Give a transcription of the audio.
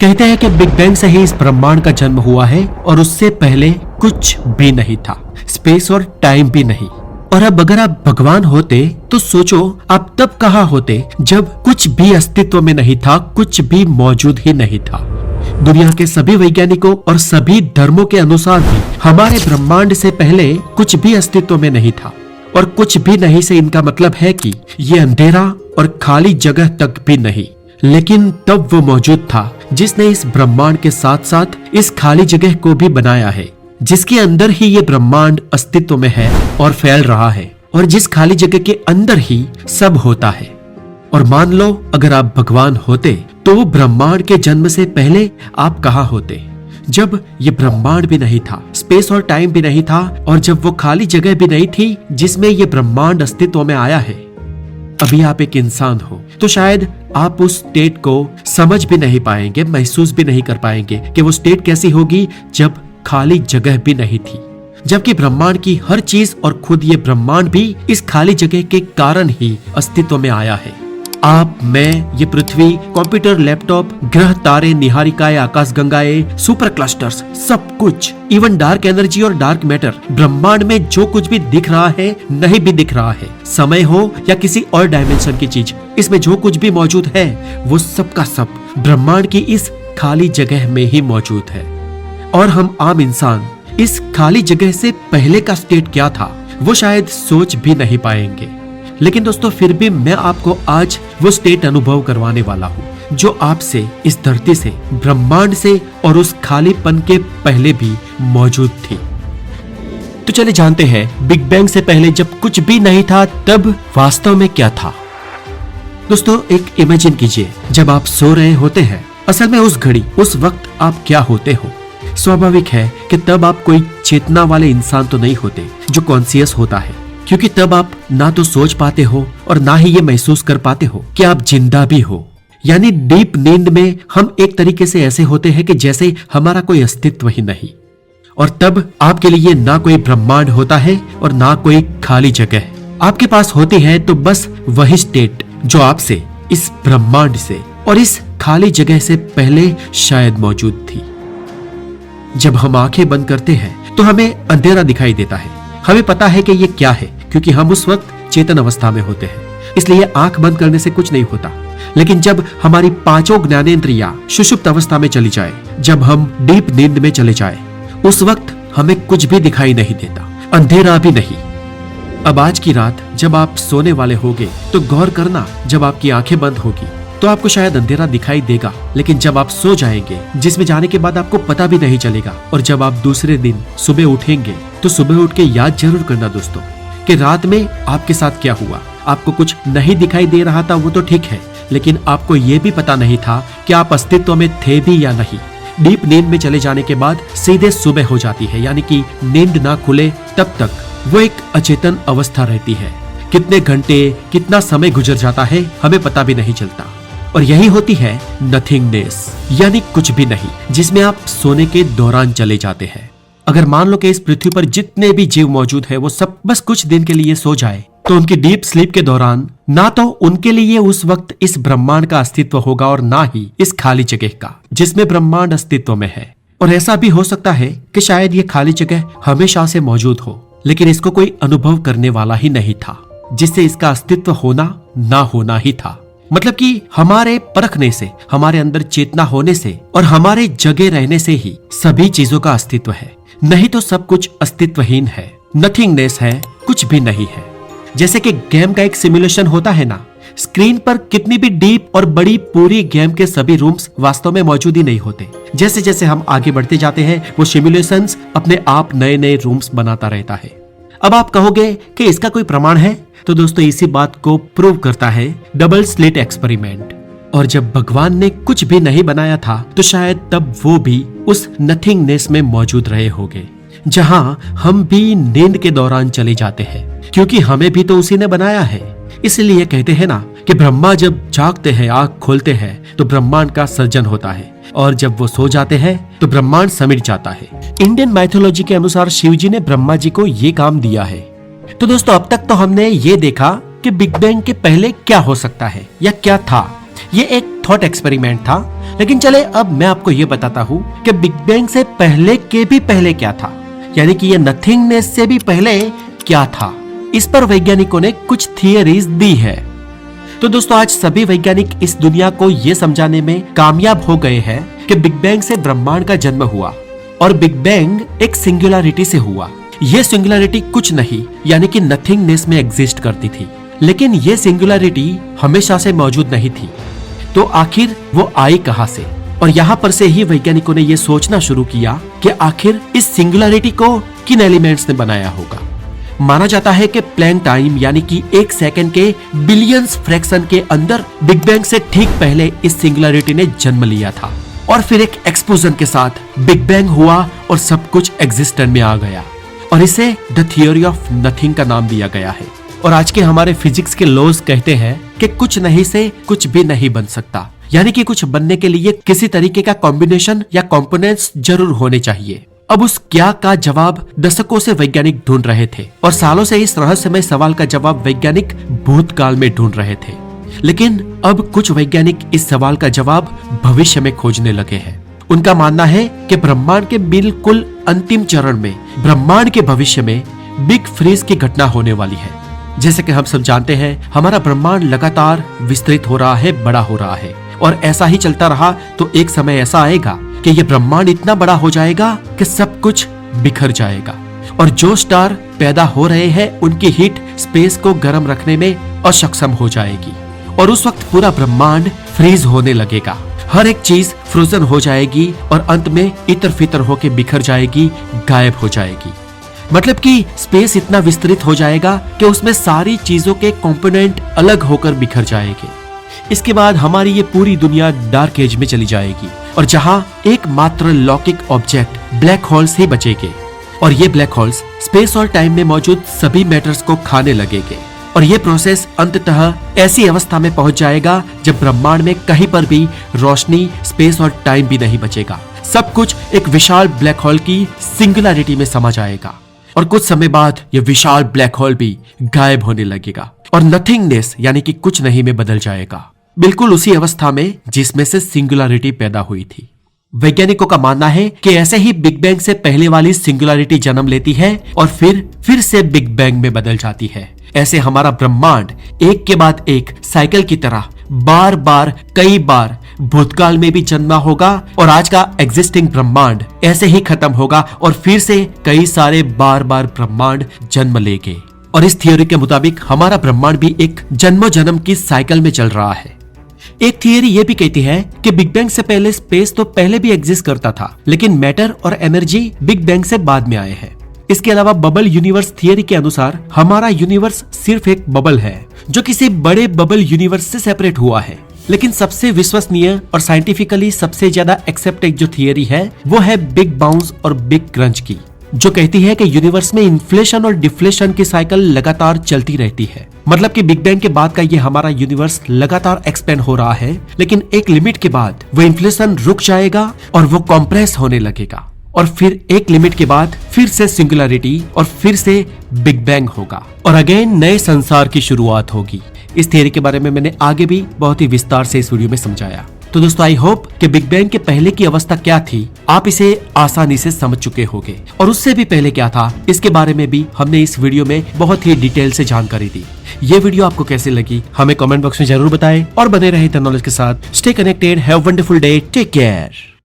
कहते हैं कि बिग बैंग से ही इस ब्रह्मांड का जन्म हुआ है और उससे पहले कुछ भी नहीं था, स्पेस और टाइम भी नहीं। और अब अगर आप भगवान होते तो सोचो आप तब कहाँ होते जब कुछ भी अस्तित्व में नहीं था, कुछ भी मौजूद ही नहीं था। दुनिया के सभी वैज्ञानिकों और सभी धर्मों के अनुसार भी हमारे ब्रह्मांड से पहले कुछ भी अस्तित्व में नहीं था। और कुछ भी नहीं से इनका मतलब है कि ये अंधेरा और खाली जगह तक भी नहीं, लेकिन तब वो मौजूद था जिसने इस ब्रह्मांड के साथ साथ इस खाली जगह को भी बनाया है, जिसके अंदर ही ये ब्रह्मांड अस्तित्व में है और फैल रहा है, और जिस खाली जगह के अंदर ही सब होता है। और मान लो अगर आप भगवान होते तो ब्रह्मांड के जन्म से पहले आप कहाँ होते, जब ये ब्रह्मांड भी नहीं था, स्पेस और टाइम भी नहीं था, और जब वो खाली जगह भी नहीं थी जिसमें ये ब्रह्मांड अस्तित्व में आया है। अभी आप एक इंसान हो तो शायद आप उस स्टेट को समझ भी नहीं पाएंगे, महसूस भी नहीं कर पाएंगे कि वो स्टेट कैसी होगी जब खाली जगह भी नहीं थी, जबकि ब्रह्मांड की हर चीज और खुद ये ब्रह्मांड भी इस खाली जगह के कारण ही अस्तित्व में आया है। आप, मैं, ये पृथ्वी, कंप्यूटर, लैपटॉप, ग्रह, तारे, निहारिकाएं, आकाशगंगाएं, सुपर क्लस्टर्स, सब कुछ, इवन डार्क एनर्जी और डार्क मैटर, ब्रह्मांड में जो कुछ भी दिख रहा है, नहीं भी दिख रहा है, समय हो या किसी और डायमेंशन की चीज, इसमें जो कुछ भी मौजूद है वो सब का सब ब्रह्मांड की इस खाली जगह में ही मौजूद है। और हम आम इंसान इस खाली जगह से पहले का स्टेट क्या था वो शायद सोच भी नहीं पाएंगे। लेकिन दोस्तों फिर भी मैं आपको आज वो स्टेट अनुभव करवाने वाला हूँ जो आपसे, इस धरती से, ब्रह्मांड से और उस खालीपन के पहले भी मौजूद थी। तो चले जानते हैं बिग बैंग से पहले जब कुछ भी नहीं था तब वास्तव में क्या था। दोस्तों एक इमेजिन कीजिए, जब आप सो रहे होते हैं, असल में उस घड़ी, उस वक्त आप क्या होते हो। स्वाभाविक है कि तब आप कोई चेतना वाले इंसान तो नहीं होते जो कॉन्शियस होता है, क्योंकि तब आप ना तो सोच पाते हो और ना ही ये महसूस कर पाते हो कि आप जिंदा भी हो। यानी डीप नींद में हम एक तरीके से ऐसे होते हैं कि जैसे हमारा कोई अस्तित्व ही नहीं। और तब आपके लिए ना कोई ब्रह्मांड होता है और ना कोई खाली जगह आपके पास होती है, तो बस वही स्टेट जो आपसे, इस ब्रह्मांड से और इस खाली जगह से पहले शायद मौजूद थी। जब हम आंखें बंद करते हैं तो हमें अंधेरा दिखाई देता है। हमें पता है कि ये क्या है क्योंकि हम उस वक्त चेतन अवस्था में होते हैं, इसलिए आंख बंद करने से कुछ नहीं होता। लेकिन जब हमारी पांचों ज्ञानेंद्रियां सुषुप्त अवस्था में चली जाए, जब हम डीप नींद में चले जाए, उस वक्त हमें कुछ भी दिखाई नहीं देता, अंधेरा भी नहीं। अब आज की रात जब आप सोने वाले होगे तो गौर करना, जब आपकी आंखें बंद होगी तो आपको शायद अंधेरा दिखाई देगा, लेकिन जब आप सो जाएंगे, जिसमें जाने के बाद आपको पता भी नहीं चलेगा, और जब आप दूसरे दिन सुबह उठेंगे तो सुबह उठ के याद जरूर करना दोस्तों कि रात में आपके साथ क्या हुआ। आपको कुछ नहीं दिखाई दे रहा था वो तो ठीक है, लेकिन आपको ये भी पता नहीं था कि आप अस्तित्व में थे भी या नहीं। डीप नींद में चले जाने के बाद सीधे सुबह हो जाती है, यानी कि नींद ना खुले तब तक वो एक अचेतन अवस्था रहती है। कितने घंटे, कितना समय गुजर जाता है हमें पता भी नहीं चलता। और यही होती है नथिंगनेस, यानी कुछ भी नहीं, जिसमें आप सोने के दौरान चले जाते हैं। अगर मान लो कि इस पृथ्वी पर जितने भी जीव मौजूद है वो सब बस कुछ दिन के लिए सो जाए, तो उनकी डीप स्लीप के दौरान ना तो उनके लिए उस वक्त इस ब्रह्मांड का अस्तित्व होगा और ना ही इस खाली जगह का जिसमें ब्रह्मांड अस्तित्व में है। और ऐसा भी हो सकता है कि शायद ये खाली जगह हमेशा से मौजूद हो, लेकिन इसको कोई अनुभव करने वाला ही नहीं था, जिससे इसका अस्तित्व होना ना होना ही था। मतलब कि हमारे परखने से, हमारे अंदर चेतना होने से और हमारे जगे रहने से ही सभी चीजों का अस्तित्व है, नहीं तो सब कुछ अस्तित्वहीन है, नथिंगनेस है, कुछ भी नहीं है। जैसे कि गेम का एक सिमुलेशन होता है ना, स्क्रीन पर कितनी भी डीप और बड़ी पूरी गेम के सभी रूम्स वास्तव में मौजूद ही नहीं होते। जैसे जैसे हम आगे बढ़ते जाते हैं वो सिमुलेशंस अपने आप नए नए रूम्स बनाता रहता है। अब आप कहोगे कि इसका कोई प्रमाण है, तो दोस्तों इसी बात को प्रूव करता है डबल स्लिट एक्सपेरिमेंट। और जब भगवान ने कुछ भी नहीं बनाया था तो शायद तब वो भी उस नथिंगनेस में मौजूद रहे होंगे, जहां हम भी नींद के दौरान चले जाते हैं, क्योंकि हमें भी तो उसी ने बनाया है। इसलिए कहते हैं ना कि ब्रह्मा जब जागते हैं, आंख खोलते हैं, तो ब्रह्मांड का सर्जन होता है, और जब वो सो जाते हैं तो ब्रह्मांड समिट जाता है। इंडियन माइथोलॉजी के अनुसार शिव जी ने ब्रह्मा जी को ये काम दिया है। तो दोस्तों अब तक तो हमने ये देखा कि बिग बैंग के पहले क्या हो सकता है या क्या था। ये एक थॉट एक्सपेरिमेंट था लेकिन चले अब मैं आपको ये बताता हूँ कि बिग बैंग से पहले के भी पहले क्या था, यानी कि ये नथिंगनेस से भी पहले क्या था। इस पर वैज्ञानिकों ने कुछ थियरीज दी है। तो दोस्तों आज सभी वैज्ञानिक इस दुनिया को ये समझाने में कामयाब हो गए हैं कि बिग बैंग से ब्रह्मांड का जन्म हुआ और बिग बैंग एक सिंगुलरिटी से हुआ। ये सिंगुलरिटी कुछ नहीं यानी कि नथिंगनेस में एग्जिस्ट करती थी, लेकिन ये सिंगुलरिटी हमेशा से मौजूद नहीं थी। तो आखिर वो आई कहां से? और यहाँ पर से ही वैज्ञानिकों ने ये सोचना शुरू किया कि आखिर इस सिंगुलरिटी को किन एलिमेंट्स ने बनाया होगा। माना जाता है कि प्लैंक टाइम यानी कि 1 सेकंड के बिलियंस फ्रैक्शन के अंदर बिग बैंग से ठीक पहले इस सिंगुलरिटी ने जन्म लिया था और फिर एक एक्सप्लोजन के साथ बिग बैंग हुआ और सब कुछ एग्जिस्टेंस में आ गया और इसे द थियोरी ऑफ नथिंग का नाम दिया गया है। और आज के हमारे फिजिक्स के लॉज कहते हैं कि कुछ नहीं से कुछ भी नहीं बन सकता, यानी कि कुछ बनने के लिए किसी तरीके का कॉम्बिनेशन या कंपोनेंट्स जरूर होने चाहिए। अब उस क्या का जवाब दशकों से वैज्ञानिक ढूंढ रहे थे और सालों से इस रहस्यमय सवाल का जवाब वैज्ञानिक भूतकाल में ढूंढ रहे थे, लेकिन अब कुछ वैज्ञानिक इस सवाल का जवाब भविष्य में खोजने लगे हैं। उनका मानना है कि ब्रह्मांड के बिल्कुल अंतिम चरण में ब्रह्मांड के भविष्य में बिग फ्रीज की घटना होने वाली है। जैसे कि हम सब जानते हैं हमारा ब्रह्मांड लगातार विस्तृत हो रहा है, बड़ा हो रहा है और ऐसा ही चलता रहा तो एक समय ऐसा आएगा कि ये ब्रह्मांड इतना बड़ा हो जाएगा कि सब कुछ बिखर जाएगा और जो स्टार पैदा हो रहे हैं उनकी हीट स्पेस को गर्म रखने में अक्षम हो जाएगी और उस वक्त पूरा ब्रह्मांड फ्रीज होने लगेगा। हर एक चीज फ्रोजन हो जाएगी और अंत में इतर फितर होके बिखर जाएगी, गायब हो जाएगी। मतलब कि स्पेस इतना विस्तृत हो जाएगा कि उसमें सारी चीजों के कंपोनेंट अलग होकर बिखर जाएंगे। इसके बाद हमारी ये पूरी दुनिया डार्क एज में चली जाएगी और जहां एकमात्र लौकिक ऑब्जेक्ट ब्लैक होल्स ही बचेंगे और ये ब्लैक होल्स स्पेस और टाइम में मौजूद सभी मैटर्स को खाने लगेंगे और ये प्रोसेस अंततः ऐसी अवस्था में पहुंच जाएगा जब ब्रह्मांड में कहीं पर भी रोशनी, स्पेस और टाइम भी नहीं बचेगा। सब कुछ एक विशाल ब्लैक होल की सिंगुलरिटी में समा जाएगा और कुछ समय बाद ये विशाल ब्लैक होल भी गायब होने लगेगा और नथिंगनेस यानी कि कुछ नहीं में बदल जाएगा, बिल्कुल उसी अवस्था में जिसमें से सिंगुलरिटी पैदा हुई थी। वैज्ञानिकों का मानना है कि ऐसे ही बिग बैंग से पहले वाली सिंगुलरिटी जन्म लेती है और फिर से बिग बैंग में बदल जाती है। ऐसे हमारा ब्रह्मांड एक के बाद एक साइकिल की तरह बार बार कई बार भूतकाल में भी जन्मा होगा और आज का एग्जिस्टिंग ब्रह्मांड ऐसे ही खत्म होगा और फिर से कई सारे बार बार ब्रह्मांड जन्म लेंगे। और इस थियोरी के मुताबिक हमारा ब्रह्मांड भी एक जन्मों जन्म की साइकिल में चल रहा है। एक थियरी ये भी कहती है कि बिग बैंग से पहले स्पेस तो पहले भी एग्जिस्ट करता था, लेकिन मैटर और एनर्जी बिग बैंग से बाद में आए हैं। इसके अलावा बबल यूनिवर्स थियरी के अनुसार हमारा यूनिवर्स सिर्फ एक बबल है जो किसी बड़े बबल यूनिवर्स से सेपरेट हुआ है। लेकिन सबसे विश्वसनीय और साइंटिफिकली सबसे ज्यादा एक्सेप्टेड जो थियरी है वो है बिग बाउंस और बिग क्रंच की, जो कहती है कि यूनिवर्स में इन्फ्लेशन और डिफ्लेशन की साइकिल लगातार चलती रहती है। मतलब कि बिग बैंग के बाद का ये हमारा यूनिवर्स लगातार एक्सपेंड हो रहा है, लेकिन एक लिमिट के बाद वो इन्फ्लेशन रुक जाएगा और वो कॉम्प्रेस होने लगेगा और फिर एक लिमिट के बाद फिर से सिंगुलरिटी और फिर से बिग बैंग होगा और अगेन नए संसार की शुरुआत होगी। इस थियरी के बारे में मैंने आगे भी बहुत ही विस्तार से इस वीडियो में समझाया। तो दोस्तों आई होप कि बिग बैंग के पहले की अवस्था क्या थी आप इसे आसानी से समझ चुके होंगे और उससे भी पहले क्या था इसके बारे में भी हमने इस वीडियो में बहुत ही डिटेल से जानकारी दी। ये वीडियो आपको कैसी लगी हमें कमेंट बॉक्स में जरूर बताएं और बने रहे द नॉलेज के साथ। Stay connected, have a wonderful day, take care.